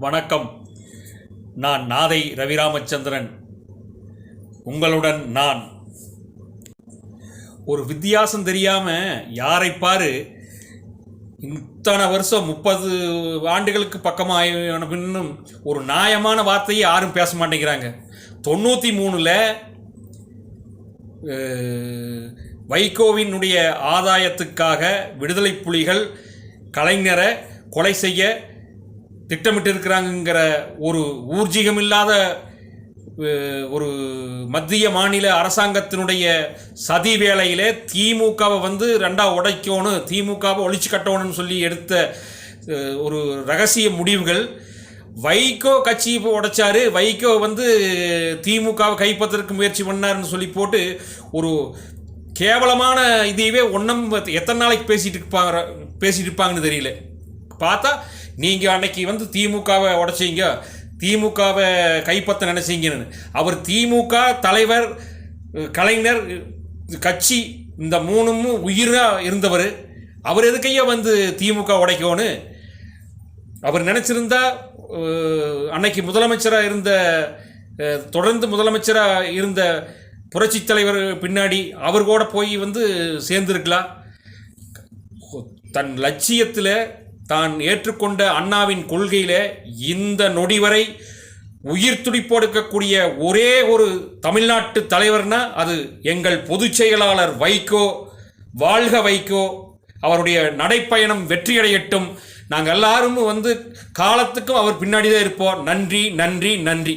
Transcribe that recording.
வணக்கம். நான் நாதை ரவிராமச்சந்திரன். உங்களுடன் நான். ஒரு வித்தியாசம் தெரியாமல் யாரை பாரு இத்தனை வருஷம் 30 ஆண்டுகளுக்கு பக்கமாக பின்னும் ஒரு நியாயமான வார்த்தையை யாரும் பேச மாட்டேங்கிறாங்க. 93ல் வைகோவினுடைய ஆதாயத்துக்காக விடுதலை புலிகள் கலைஞரை கொலை செய்ய திட்டமிட்டு இருக்கிறாங்கிற ஒரு ஊர்ஜிகமில்லாத ஒரு மத்திய மாநில அரசாங்கத்தினுடைய சதி வேளையில் திமுகவை ரெண்டா உடைக்கணும், திமுகவை ஒழிச்சு கட்டணும்னு சொல்லி எடுத்த ஒரு ரகசிய முடிவுகள். வைகோ கட்சி உடைச்சாரு, வைகோ திமுகவை கைப்பற்றதுக்கு முயற்சி பண்ணாருன்னு சொல்லி போட்டு ஒரு கேவலமான இதையவே எத்தனை நாளைக்கு பேசிட்டு இருப்பாங்கன்னு தெரியல. பார்த்தா நீங்கள் அன்னைக்கு திமுகவை உடைச்சிங்க, திமுகவை கைப்பற்ற நினைச்சிங்கன்னு. அவர் திமுக தலைவர், கலைஞர், கட்சி இந்த மூணும் உயிராக இருந்தவர். அவர் எதுக்கையா திமுக உடைக்கணும்? அவர் நினச்சிருந்தா அன்னைக்கு முதலமைச்சராக இருந்த, தொடர்ந்து முதலமைச்சராக இருந்த புரட்சி தலைவர் பின்னாடி அவர் கூட போய் சேர்ந்துருக்கலாம். தன் லட்சியத்தில் தான் ஏற்றுக்கொண்ட அண்ணாவின் கொள்கையில் இந்த நொடி வரை உயிர் துடிப்பொடுக்கக்கூடிய ஒரே ஒரு தமிழ்நாட்டு தலைவர்னா அது எங்கள் பொதுச் செயலாளர் வைகோ. வாழ்க வைகோ! அவருடைய நடைப்பயணம் வெற்றியடையட்டும். நாங்கள் எல்லாரும் காலத்துக்கும் அவர் பின்னாடி தான் இருப்போம். நன்றி, நன்றி, நன்றி.